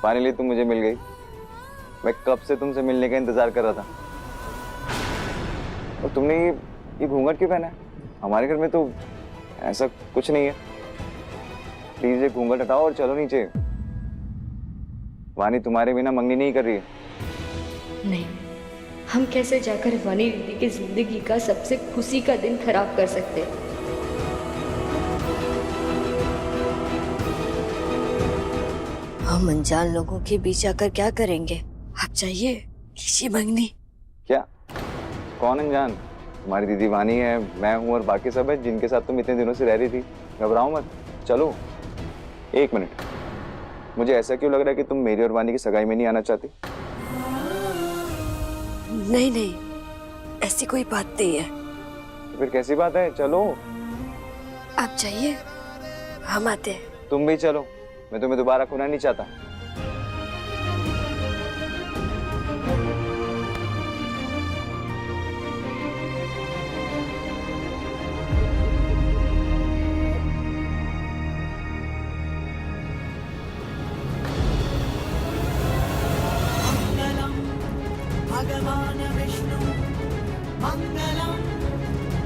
Finally तुम मुझे मिल गई। मैं कब से तुमसे मिलने का इंतजार कर रहा था। और तुमने ये घूंघट क्यों पहना है? हमारे घर में तो ऐसा कुछ नहीं है। प्लीज ये घूंघट हटाओ और चलो नीचे। वानी तुम्हारे बिना मंगनी नहीं कर रही है। नहीं, हम कैसे जाकर वानी दीदी की जिंदगी का सबसे खुशी का दिन खराब कर सकते हैं। हम अनजान लोगों के बीच आकर क्या करेंगे? आप चाहिए लीजिए मंगनी। क्या? कौन अनजान? तुम्हारी दीदी वानी है, मैं हूँ और बाकी सब है जिनके साथ तुम इतने दिनों से रह रही थी। घबराओ मत, चलो। एक मिनट, मुझे ऐसा क्यों लग रहा है कि तुम मेरी और वानी की सगाई में नहीं आना चाहती? नहीं नहीं, ऐसी कोई बात नहीं है। तो फिर कैसी बात है? चलो। आप चाहिए, हम आते हैं। तुम भी चलो, मैं तुम्हें दोबारा खोना नहीं चाहता। भगवान विष्णु मंगलम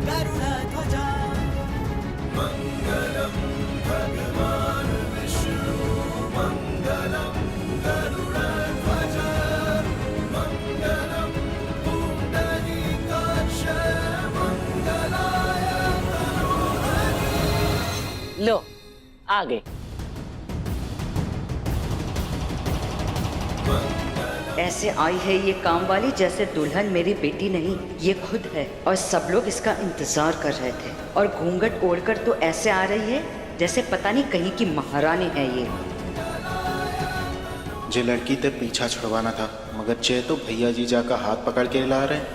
गरुड़ध्वजा मंगलम भगवान विष्णु मंगलम गरुड़ध्वजा मंगलम पुंडरीकाक्ष मंगलाय तनोहरि। लो आ गए। ऐसे आई है ये काम वाली जैसे दुल्हन मेरी बेटी नहीं, ये खुद है। और सब लोग इसका इंतजार कर रहे थे। और घूंघट ओढ़कर तो ऐसे आ रही है जैसे पता नहीं कहीं की महारानी है ये। जे लड़की ते पीछा छुड़वाना था, मगर चे तो भैया जीजा का हाथ पकड़ के ला रहे हैं।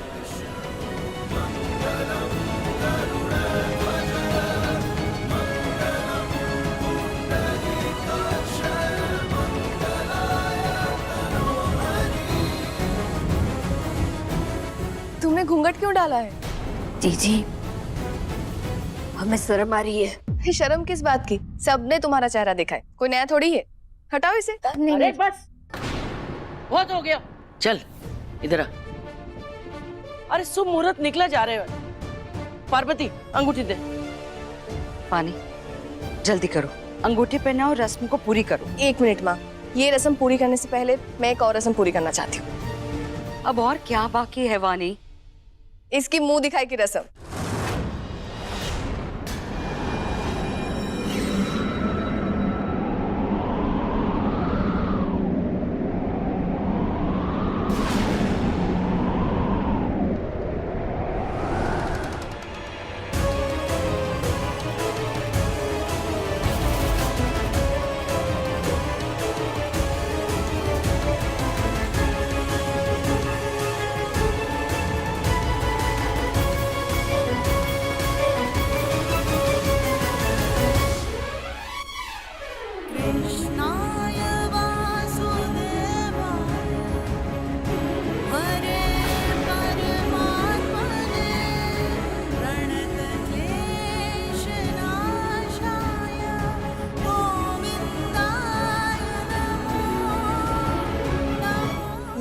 तुमने घूंघट क्यों डाला है? जीजी, हमें शर्म आ रही है। ये शर्म किस बात की? सबने तुम्हारा चेहरा देखा है, कोई नया थोड़ी है। हटाओ इसे। अरे बस बहुत हो गया, चल इधर आ। अरे शुभ मुहूर्त निकला जा रहे हो। पार्वती अंगूठी दे। पानी जल्दी करो, अंगूठी पहनाओ, रस्म को पूरी करो। 1 मिनट माँ, ये रस्म पूरी करने से पहले मैं एक और रस्म पूरी करना चाहती हूँ। अब और क्या बाकी है वानी? इसकी मुंह दिखाई की रस्म।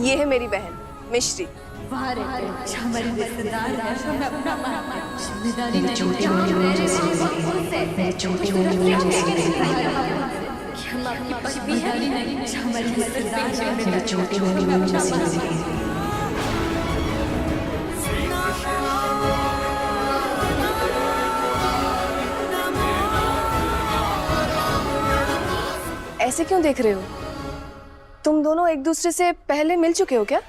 ये है मेरी बहन मिश्री। ऐसे क्यों देख रहे हो? तुम दोनों एक दूसरे से पहले मिल चुके हो क्या?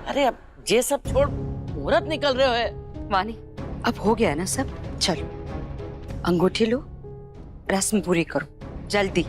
अरे अब ये सब छोड़, मुहूर्त निकल रहे हो। वानी अब हो गया ना सब, चलो अंगूठी लो, रस्म पूरी करो जल्दी।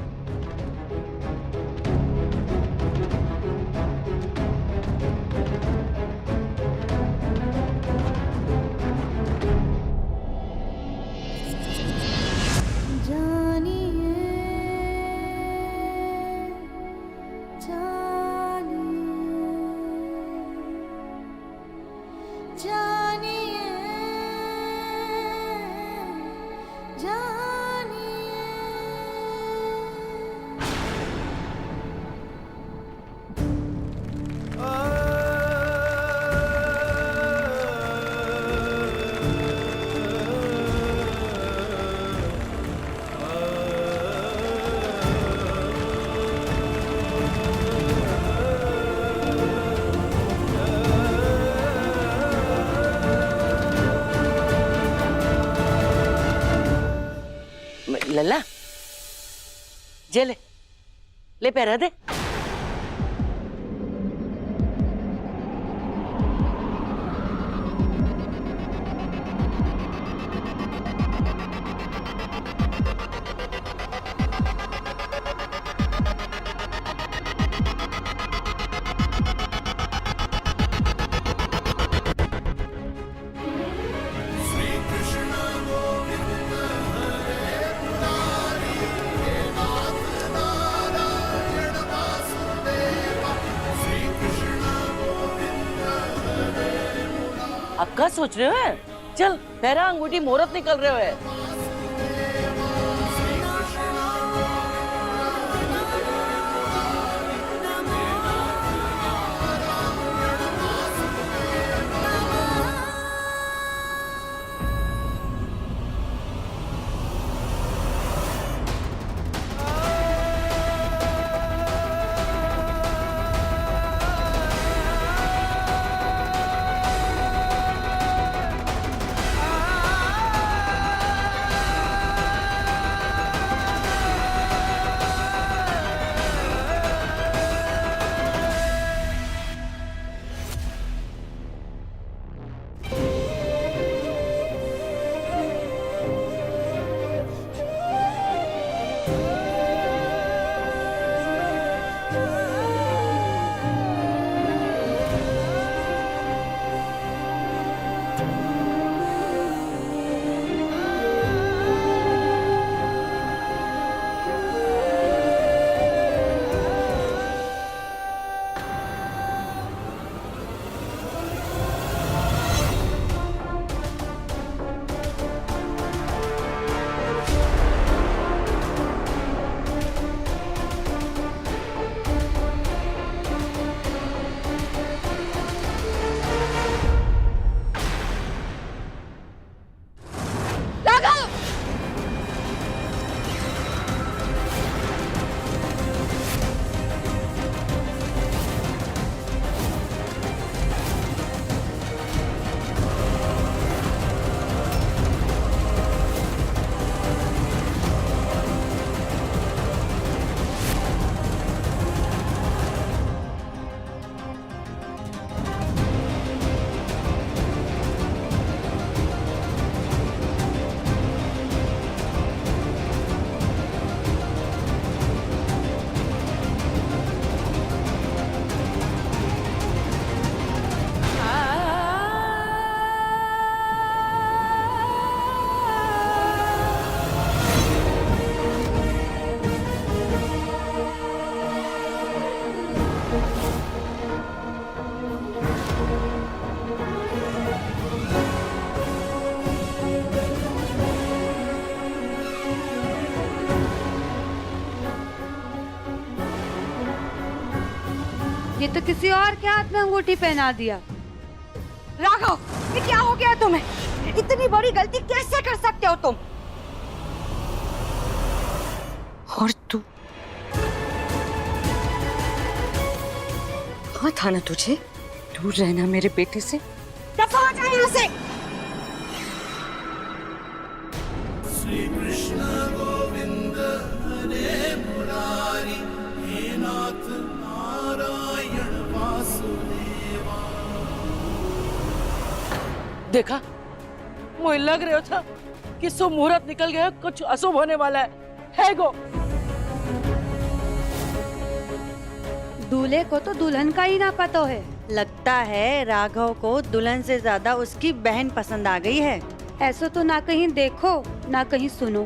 जे ले पहरा दे। अब क्या सोच रहे हो है? चल पहरा अंगूठी मुहूर्त निकल रहे हो है। ये तो किसी और के हाथ में अंगूठी पहना दिया। राघव, ये क्या हो गया तुम्हें? इतनी बड़ी गलती कैसे कर सकते हो तुम? और तू कहाँ था ना तुझे? दूर रहना मेरे बेटे से। दफा हो जाए यहाँ से। श्री कृष्ण गोविंद हरे मुरारी हे नाथ नारायण वासुदेवा। देखा, मुझे लग रहा था कि शुभ मुहूर्त निकल गया, कुछ अशुभ होने वाला है गो। दूल्हे को तो दुल्हन का ही ना पता है। लगता है राघव को दुल्हन से ज्यादा उसकी बहन पसंद आ गई है। ऐसा तो ना कहीं देखो ना कहीं सुनो।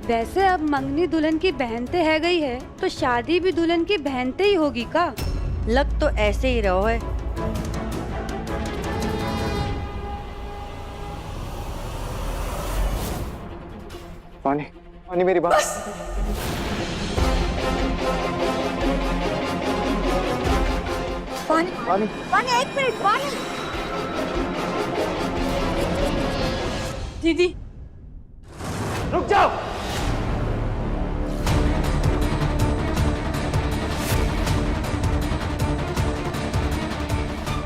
वैसे अब मंगनी दुल्हन की बहनते है गई है, तो शादी भी दुल्हन की बहनते ही होगी का? लग तो ऐसे ही रहो है। पानी, पानी मेरी बात। पानी, पानी, पानी, एक मिनट, पानी। दीदी रुक जाओ।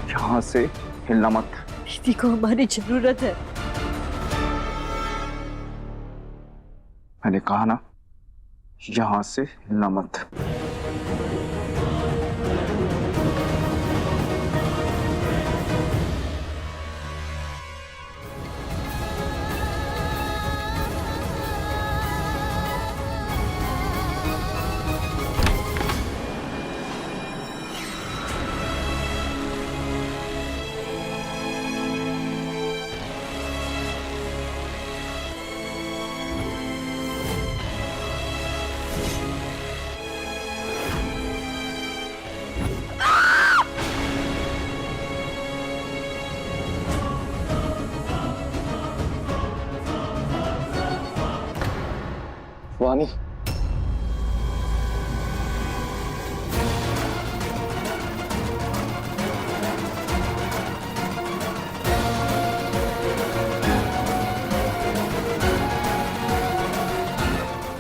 यहाँ से हिलना मत। दीदी को हमारी जरूरत है। मैंने कहा ना, यहां से हिलना मत। वानी,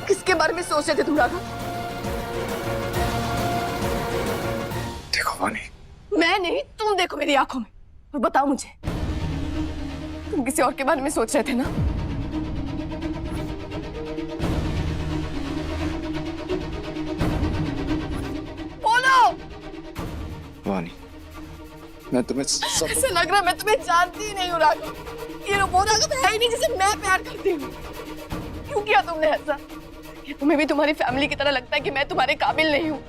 किसके बारे में सोच रहे थे तुम राघव? देखो वानी, मैं नहीं, तुम देखो मेरी आंखों में और बताओ मुझे, तुम किसी और के बारे में सोच रहे थे ना? बोलो। वानी, मैं तुम्हें सब ऐसा लग रहा है मैं तुम्हें जानती ही नहीं हूँ राघव। ये वो राघव है ही नहीं जिसे मैं प्यार करती हूँ। क्यों किया तुमने ऐसा? क्या तुम्हें भी तुम्हारी फैमिली की तरह लगता है कि मैं तुम्हारे काबिल नहीं हूँ?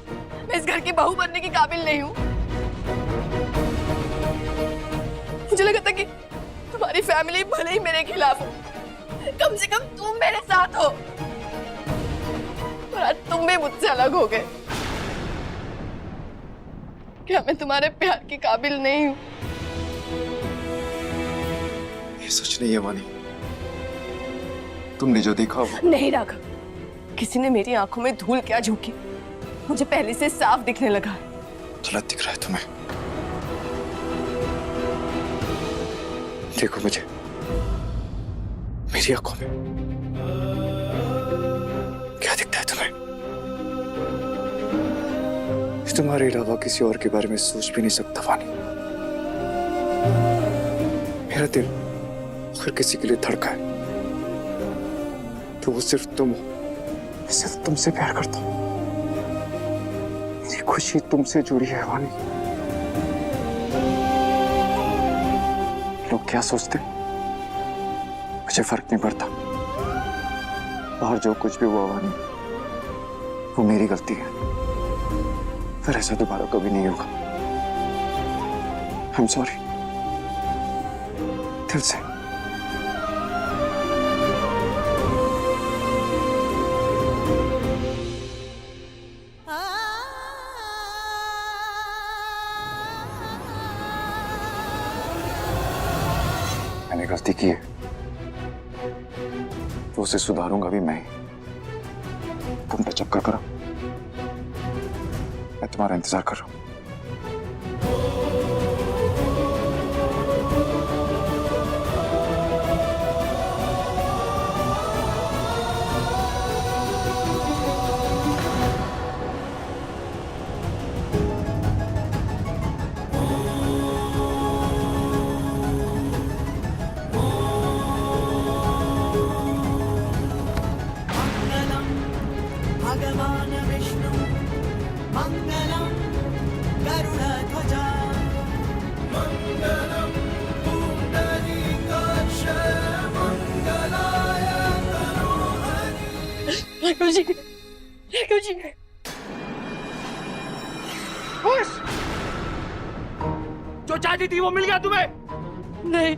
मैं इस घर की बहू बनने की काबिल नहीं हूँ? मुझे लगा था कि तुम्हारी फैमिली भले ही मेरे खिलाफ हो, कम से कम तुम मेरे साथ हो। और आज तुम भी मुझसे अलग हो गए। क्या मैं तुम्हारे प्यार की काबिल नहीं हूँ? ये सच नहीं है वानी, तुमने जो देखा वो। नहीं राघव, किसी ने मेरी आंखों में धूल क्या झोंकी, मुझे पहले से साफ दिखने लगा है। गलत दिख रहा है तुम्हें। देखो मुझे, मेरी आंखों में क्या दिखता है तुम्हें? तुम्हारे अलावा किसी और के बारे में सोच भी नहीं सकता वानी। मेरा दिल अगर किसी के लिए धड़का है तो वो सिर्फ तुम हो। मैं सिर्फ तुमसे प्यार करता हूँ। मेरी खुशी तुमसे जुड़ी है वानी। लोग क्या सोचते मुझे फर्क नहीं पड़ता। बाहर जो कुछ भी हुआ वानी, वो मेरी गलती है। फिर ऐसा दोबारा कभी नहीं होगा। I'm sorry, दिल से। मैंने गलती की है तो उसे सुधारूंगा भी मैं ही। तुम पे चक्कर करो, मैं तुम्हारा इंतजार कर रहा हूं। मङ्गलं भगवान् विष्णु मङ्गलं गरुडध्वजा मङ्गलं पुण्डरीकाक्ष मङ्गलाय तनोहरि। राघव जी, राघव जी, खुश? जो चाहती थी वो मिल गया तुम्हें? नहीं,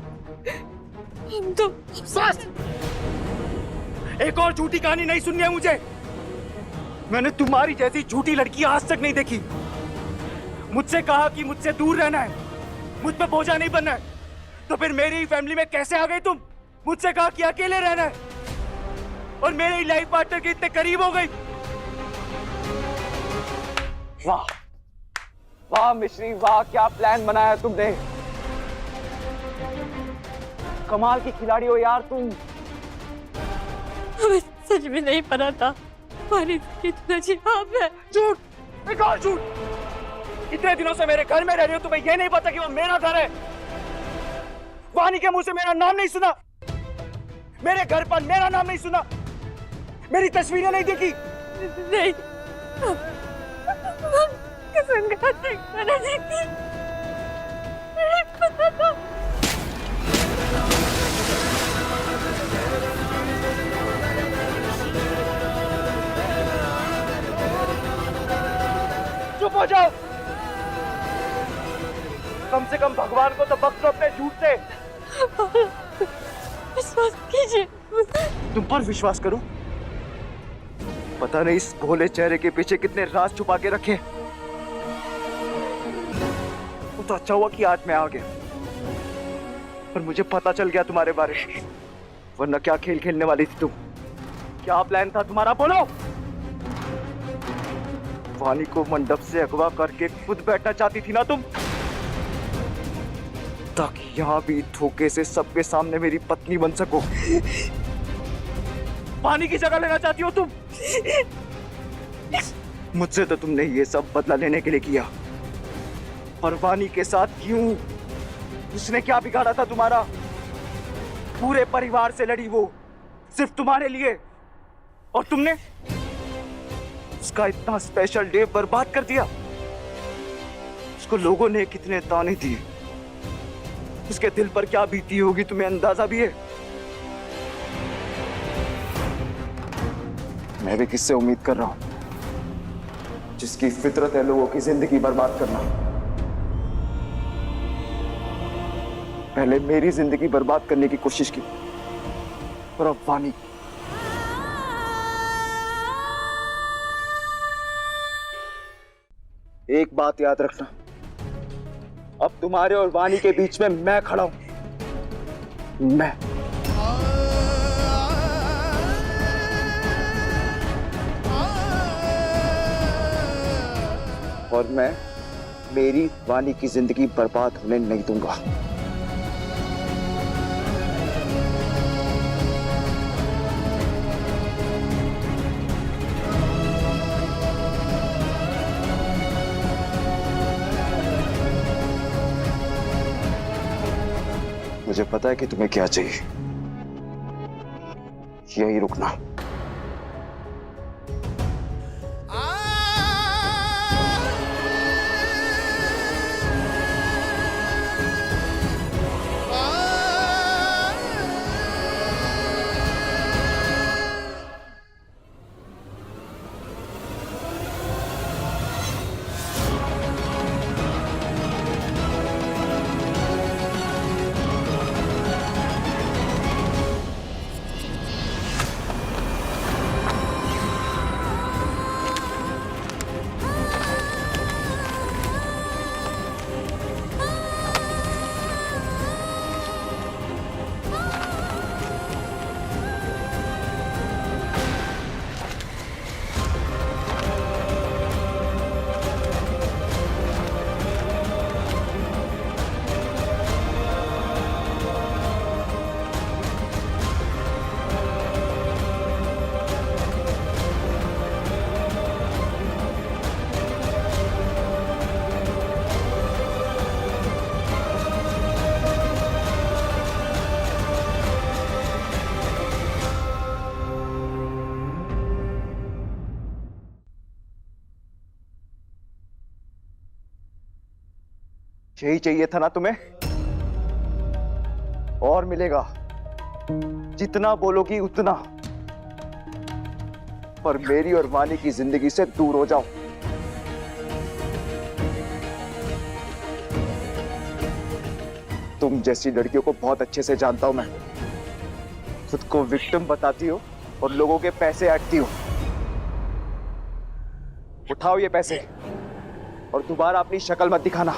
हम तो बस, एक और झूठी कहानी नहीं सुननी है मुझे। मैंने तुम्हारी जैसी झूठी लड़की आज तक नहीं देखी। मुझसे कहा कि मुझसे दूर रहना है, मुझ पे बोझा नहीं बनना है, तो फिर मेरी ही फैमिली में कैसे आ गई तुम? मुझसे कहा कि अकेले रहना है और मेरे ही लाइफ पार्टनर के इतने करीब हो गई। वाह वाह मिश्री, वाह क्या प्लान बनाया तुमने। कमाल की खिलाड़ी हो यार तुम। हमें सच में नहीं पता था वानी कितना जिहाब है। झूठ, एक और झूठ। इतने दिनों से मेरे घर में रह रही हो, तुम्हें यह नहीं पता कि वो मेरा घर है? वानी के मुंह से मेरा नाम नहीं सुना, मेरे घर पर मेरा नाम नहीं सुना, मेरी तस्वीरें नहीं देखी, नहीं, संघात करना चाहती नहीं पता था। चुप हो जाओ। कम से कम भगवान को तो बख्शो अपने झूठ से। विश्वास कीजिए। तुम पर विश्वास करूं? पता नहीं इस भोले चेहरे के पीछे कितने राज छुपा के रखे। वो तो अच्छा हुआ कि आज मैं आ गया, पर मुझे पता चल गया तुम्हारे बारे में। वरना क्या खेल खेलने वाली थी तुम? क्या प्लान था तुम्हारा, बोलो? वानी को मंडप से अगवा करके खुद बैठना चाहती थी ना तुम, ताकि यहां भी धोखे से सबके सामने मेरी पत्नी बन सको। वानी की जगह लेना चाहती हो तुम? मुझसे तो तुमने ये सब बदला लेने के लिए किया, पर वानी के साथ क्यों? उसने क्या बिगाड़ा था तुम्हारा? पूरे परिवार से लड़ी वो, सिर्फ तुम्हारे लिए, और तुमने उसका इतना स्पेशल डे बर्बाद कर दिया। उसको लोगों ने कितने ताने दिए, उसके दिल पर क्या बीती होगी तुम्हें अंदाजा भी है? मैं भी किससे उम्मीद कर रहा हूं, जिसकी फितरत है लोगों की जिंदगी बर्बाद करना। पहले मेरी जिंदगी बर्बाद करने की कोशिश की, और अब वानी। एक बात याद रखना, अब तुम्हारे और वानी के बीच में मैं खड़ा हूं। मैं और मैं मेरी वानी की जिंदगी बर्बाद होने नहीं दूंगा। मुझे पता है कि तुम्हें क्या चाहिए, यही रुकना। यही चाहिए था ना तुम्हें? और मिलेगा, जितना बोलोगी उतना। पर मेरी और वानी की जिंदगी से दूर हो जाओ। तुम जैसी लड़कियों को बहुत अच्छे से जानता हूं मैं। खुद को विक्टिम बताती हो और लोगों के पैसे ऐंठती हो। उठाओ ये पैसे और दोबारा अपनी शक्ल मत दिखाना।